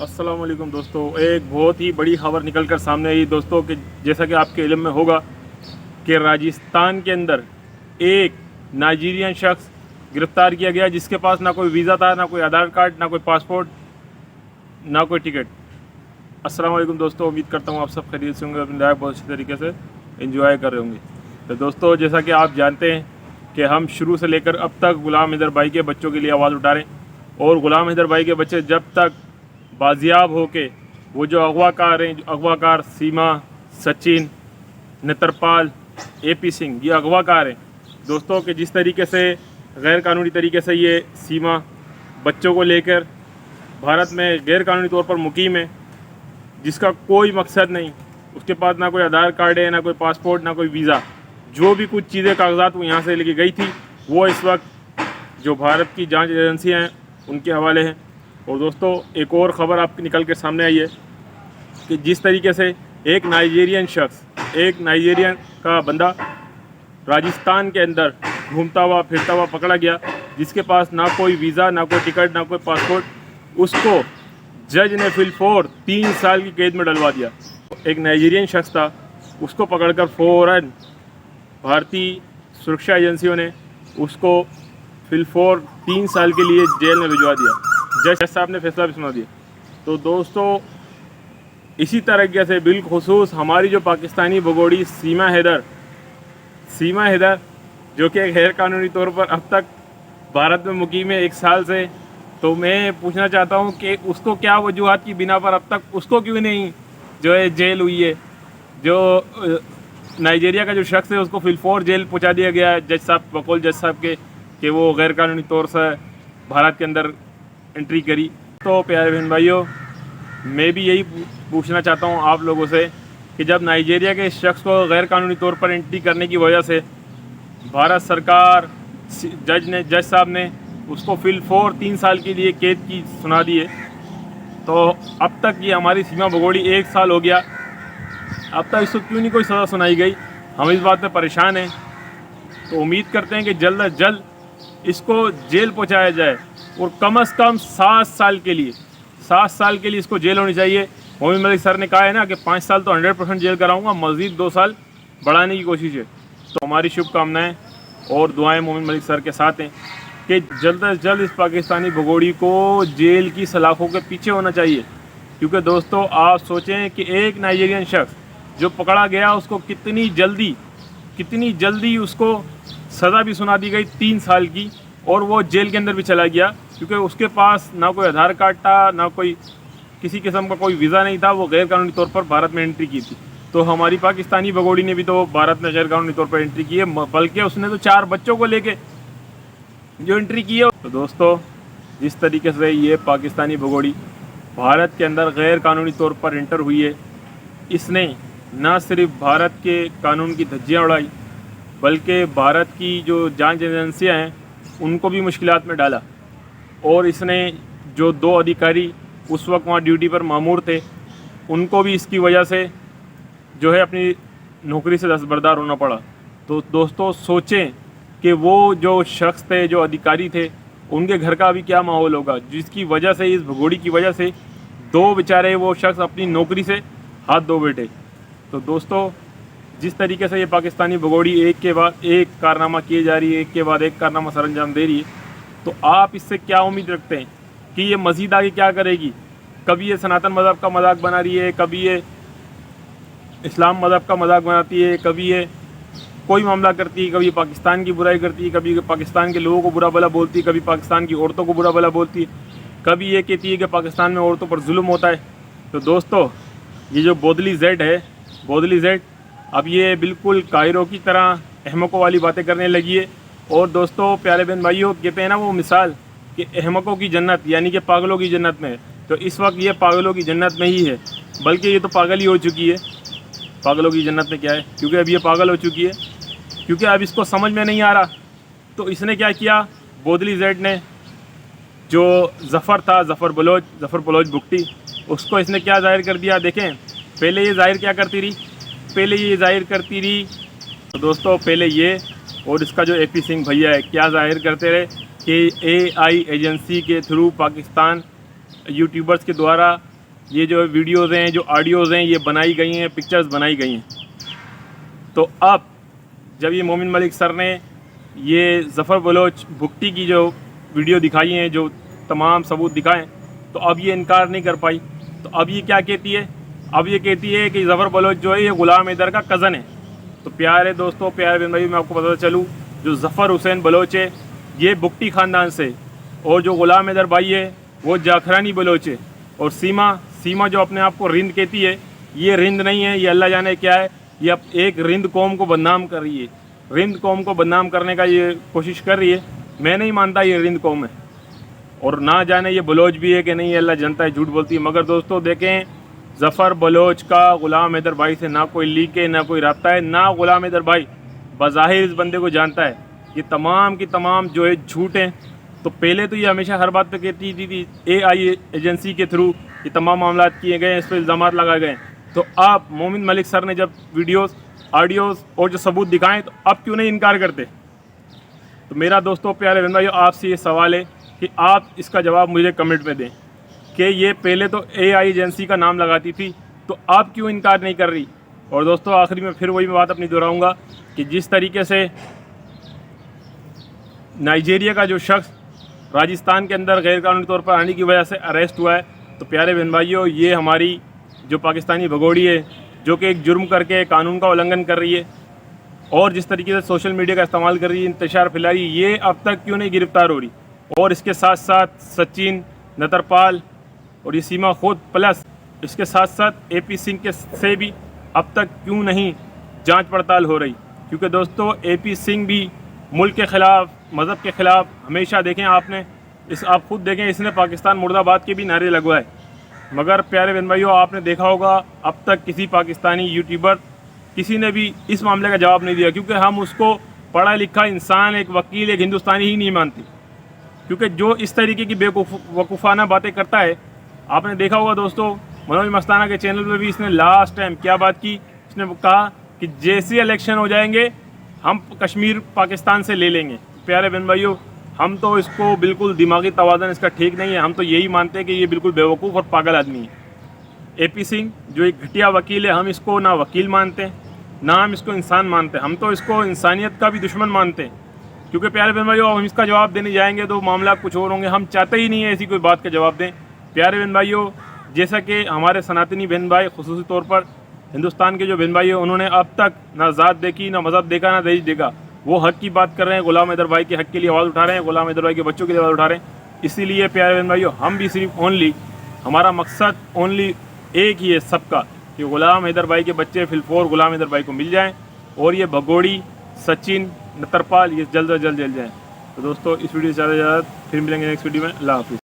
अस्सलाम वालेकुम दोस्तों। एक बहुत ही बड़ी खबर निकल कर सामने आई दोस्तों कि जैसा कि आपके इल्म में होगा कि राजस्थान के अंदर एक नाइजीरियन शख्स गिरफ़्तार किया गया जिसके पास ना कोई वीज़ा था, ना कोई आधार कार्ड, ना कोई पासपोर्ट, ना कोई टिकट। अस्सलाम वालेकुम दोस्तों, उम्मीद करता हूँ आप सब खैरियत से होंगे, अपनी लाइफ बहुत अच्छी तरीके से एंजॉय कर रहे होंगे। तो दोस्तों, जैसा कि आप जानते हैं कि हम शुरू से लेकर अब तक ग़ुलाम हैदर भाई के बच्चों के लिए आवाज़ उठा रहे हैं और ग़ुलाम हैदर भाई के बच्चे जब तक बाजियाब होके वो जो अगवाकार हैं, अगवाकार सीमा, सचिन, नेत्रपाल, एपी सिंह, ये अगवाकार हैं दोस्तों कि जिस तरीके से गैर कानूनी तरीके से ये सीमा बच्चों को लेकर भारत में गैर कानूनी तौर पर मुकीम है, जिसका कोई मकसद नहीं, उसके पास ना कोई आधार कार्ड है, ना कोई पासपोर्ट, ना कोई वीज़ा, जो भी कुछ चीज़ें कागजात वो यहाँ से लेके गई थी वो इस वक्त जो भारत की जांच एजेंसियाँ हैं उनके हवाले हैं। और दोस्तों, एक और ख़बर आपकी निकल के सामने आई है कि जिस तरीके से एक नाइजीरियन शख्स, एक नाइजीरियन का बंदा राजस्थान के अंदर घूमता हुआ फिरता हुआ पकड़ा गया, जिसके पास ना कोई वीज़ा, ना कोई टिकट, ना कोई पासपोर्ट, उसको जज ने फिलफोर 3 साल की कैद में डलवा दिया। एक नाइजीरियन शख्स था, उसको पकड़कर फ़ौरन भारतीय सुरक्षा एजेंसियों ने उसको फिलफोर 3 साल के लिए जेल में भिजवा दिया। जज साहब ने फैसला भी सुना दिया। तो दोस्तों, इसी तरीके से बिलखुसूस हमारी जो पाकिस्तानी भगोड़ी सीमा हैदर जो कि एक गैर कानूनी तौर पर अब तक भारत में मुकीम है 1 साल से, तो मैं पूछना चाहता हूं कि उसको क्या वजूहात की बिना पर अब तक उसको क्यों नहीं जो है जेल हुई है। जो नाइजीरिया का जो शख्स है उसको फिलफोर जेल पहुंचा दिया गया है जज साहब, बकौल जज साहब के, कि वो गैर कानूनी तौर से भारत के अंदर एंट्री करी। तो प्यारे बहन भाइयों, मैं भी यही पूछना चाहता हूँ आप लोगों से कि जब नाइजीरिया के इस शख्स को गैर कानूनी तौर पर एंट्री करने की वजह से भारत सरकार, जज साहब ने उसको फिलफोर 3 साल के लिए कैद की सुना दी है, तो अब तक ये हमारी सीमा भगोड़ी 1 साल हो गया, अब तक इसको क्यों नहीं कोई सज़ा सुनाई गई। हम इस बात पे परेशान हैं। तो उम्मीद करते हैं कि जल्द अज जल्द इसको जेल पहुंचाया जाए और कम से कम 7 साल के लिए इसको जेल होनी चाहिए। मोमिन मलिक सर ने कहा है ना कि 5 साल तो 100% जेल कराऊंगा, मज़ीद 2 साल बढ़ाने की कोशिश है। तो हमारी शुभकामनाएं और दुआएं मोमिन मलिक सर के साथ हैं कि जल्द अज जल्द इस पाकिस्तानी भगोड़ी को जेल की सलाखों के पीछे होना चाहिए। क्योंकि दोस्तों, आप सोचें कि एक नाइजीरियन शख्स जो पकड़ा गया उसको कितनी जल्दी उसको सज़ा भी सुना दी गई 3 साल की, और वो जेल के अंदर भी चला गया क्योंकि उसके पास ना कोई आधार कार्ड था, ना कोई किसी किस्म का कोई वीज़ा नहीं था। वो गैर कानूनी तौर पर भारत में एंट्री की थी। तो हमारी पाकिस्तानी भगोड़ी ने भी तो भारत में गैर कानूनी तौर पर एंट्री की है, बल्कि उसने तो 4 बच्चों को लेके जो एंट्री की है। तो दोस्तों, जिस तरीके से ये पाकिस्तानी भगोड़ी भारत के अंदर गैर कानूनी तौर पर एंटर हुई है, इसने न सिर्फ भारत के कानून की धज्जियाँ उड़ाई, बल्कि भारत की जो जांच एजेंसियाँ हैं उनको भी मुश्किलात में डाला। और इसने जो 2 अधिकारी उस वक्त वहाँ ड्यूटी पर मामूर थे, उनको भी इसकी वजह से जो है अपनी नौकरी से दस्तबरदार होना पड़ा। तो दोस्तों, सोचें कि वो जो शख्स थे, जो अधिकारी थे, उनके घर का अभी क्या माहौल होगा, जिसकी वजह से, इस भगोड़ी की वजह से 2 बेचारे वो शख्स अपनी नौकरी से हाथ धो बैठे। तो दोस्तों, जिस तरीके से ये पाकिस्तानी भगोड़ी एक के बाद एक कारनामा किए जा रही है, एक के बाद एक कारनामा सरअंजाम दे रही है, तो आप इससे क्या उम्मीद रखते हैं कि ये मज़ीद आगे क्या करेगी। कभी ये सनातन मज़हब का मजाक बना रही है, कभी ये इस्लाम मज़हब का मजाक बनाती है, कभी ये कोई मामला करती है, कभी पाकिस्तान की बुराई करती है, कभी पाकिस्तान के लोगों को बुरा भला बोलती है, कभी पाकिस्तान की औरतों को बुरा भला बोलती है, कभी ये कहती है कि पाकिस्तान में औरतों पर जुल्म होता है। तो दोस्तों, ये जो बोदली जेड अब ये बिल्कुल कायरो की तरह अहमकों वाली बातें करने लगी है। और दोस्तों, प्यारे बहन भाइयों, कहते हैं ना वो मिसाल कि अहमकों की जन्नत यानी कि पागलों की जन्नत में है, तो इस वक्त ये पागलों की जन्नत में ही है, बल्कि ये तो पागल ही हो चुकी है। पागलों की जन्नत में क्या है, क्योंकि अब ये पागल हो चुकी है, क्योंकि अब इसको समझ में नहीं आ रहा। तो इसने क्या किया, बोदली जेड ने जो ज़फ़र बलोच बुगटी, उसको इसने क्या जाहिर कर दिया। देखें, पहले ये जाहिर करती रही तो दोस्तों, पहले ये और इसका जो एपी सिंह भैया है क्या जाहिर करते रहे कि AI एजेंसी के थ्रू पाकिस्तान यूट्यूबर्स के द्वारा ये जो वीडियोज़ हैं, जो ऑडियोज़ हैं, ये बनाई गई हैं, पिक्चर्स बनाई गई हैं। तो अब जब ये मोमिन मलिक सर ने ये ज़फ़र बलोच भुट्टी की जो वीडियो दिखाई हैं, जो तमाम सबूत दिखाएं, तो अब ये इनकार नहीं कर पाई। तो अब ये क्या कहती है? अब ये कहती है कि ज़फ़र बलोच जो है ये ग़ुलाम हैदर का कज़न है। तो प्यारे दोस्तों, प्यारे बहन भाई, मैं आपको बताता चलूँ, जो ज़फ़र हुसैन बलोच है ये भुट्टी ख़ानदान से, और जो ग़ुलाम हैदर भाई है वो जाखरानी बलोच है। और सीमा जो अपने आप को रिंद कहती है, ये रिंद नहीं है, ये अल्लाह जाने क्या है। ये अब एक रिंद कौम को बदनाम कर रही है, रिंद कौम को बदनाम करने का ये कोशिश कर रही है। मैं नहीं मानता ये रिंद कौम है, और ना जाने ये बलोच भी है कि नहीं, अल्लाह जानता है, झूठ बोलती है। मगर दोस्तों देखें, ज़फ़र बलोच का ग़ुलाम हैदर भाई से ना कोई लीक है, ना कोई रब्ता है, ना ग़ुलाम हैदर भाई बज़ाहिर इस बंदे को जानता है। ये तमाम की तमाम जो है झूठ हैं। तो पहले तो ये हमेशा हर बात पे कहती थी AI एजेंसी के थ्रू ये तमाम मामला किए गए हैं, इस पर इल्ज़ाम लगाए गए हैं। तो अब मोमिन मलिक सर ने जब वीडियोस, ऑडियोज़ और जो सबूत दिखाएं, तो अब क्यों नहीं इनकार करते? तो मेरा दोस्तों, प्यारे बहन भाइयों, आपसे ये सवाल है कि आप इसका जवाब मुझे कमेंट में दें कि ये पहले तो AI एजेंसी का नाम लगाती थी, तो आप क्यों इनकार नहीं कर रही? और दोस्तों आखिरी में फिर वही बात अपनी दोहराऊँगा कि जिस तरीके से नाइजीरिया का जो शख्स राजस्थान के अंदर गैरकानूनी तौर पर आने की वजह से अरेस्ट हुआ है, तो प्यारे बहन भाइयों, ये हमारी जो पाकिस्तानी भगोड़ी है, जो कि एक जुर्म करके कानून का उल्लंघन कर रही है, और जिस तरीके से सोशल मीडिया का इस्तेमाल कर रही है, इंतशार फैला रही है, ये अब तक क्यों नहीं गिरफ़्तार हो रही? और इसके साथ साथ सचिन नतरपाल और ये सीमा खुद, प्लस इसके साथ साथ AP सिंह के से भी अब तक क्यों नहीं जांच पड़ताल हो रही? क्योंकि दोस्तों AP सिंह भी मुल्क के ख़िलाफ़, मज़हब के ख़िलाफ़ हमेशा, देखें आपने, आप खुद देखें, इसने पाकिस्तान मुर्दाबाद के भी नारे लगवाए। मगर प्यारे बहन भाइयों, आपने देखा होगा अब तक किसी पाकिस्तानी यूट्यूबर, किसी ने भी इस मामले का जवाब नहीं दिया, क्योंकि हम उसको पढ़ा लिखा इंसान, एक वकील, एक हिंदुस्तानी ही नहीं मानती। क्योंकि जो इस तरीके की बेवकूफ़ाना बातें करता है, आपने देखा होगा दोस्तों, मनोज मस्ताना के चैनल पर भी इसने लास्ट टाइम क्या बात की, इसने कहा कि जैसे इलेक्शन हो जाएंगे हम कश्मीर पाकिस्तान से ले लेंगे। प्यारे बहन भाइयों, हम तो इसको बिल्कुल, दिमागी तवाज़न इसका ठीक नहीं है। हम तो यही मानते हैं कि ये बिल्कुल बेवकूफ़ और पागल आदमी है। AP सिंह जो एक घटिया वकील है, हम इसको ना वकील मानते हैं, ना हम इसको इंसान मानते हैं, हम तो इसको इंसानियत का भी दुश्मन मानते हैं। क्योंकि प्यारे बहन भाइयों, हम इसका जवाब देने जाएंगे तो मामला कुछ और होंगे। हम चाहते ही नहीं है ऐसी कोई बात का जवाब दें। प्यारे बहन भाइयों, जैसा कि हमारे सनातनी बहन भाई, खुसूसी तौर पर हिंदुस्तान के जो बहन भाई हैं, उन्होंने अब तक ना ज़ात देखी, ना मज़हब देखा, ना दहेज देखा, वो हक़ की बात कर रहे हैं, ग़ुलाम हैदर भाई के हक़ के लिए आवाज़ उठा रहे हैं, ग़ुलाम हैदर भाई के बच्चों के लिए आवाज़ उठा रहे हैं। इसीलिए प्यारे बहन भाइयों, हम भी सिर्फ ओनली, हमारा मकसद ओनली एक ही है सबका, कि ग़ुलाम हैदर भाई के बच्चे फिलफोर ग़ुलाम हैदर भाई को मिल जाएँ, और ये भगोड़ी, सचिन नतरपाल, ये जल्द से जल्द जल जाएँ। तो दोस्तों, इस वीडियो से ज़्यादा फिर मिलेंगे नेक्स्ट वीडियो में। अल्लाह हाफ़िज़।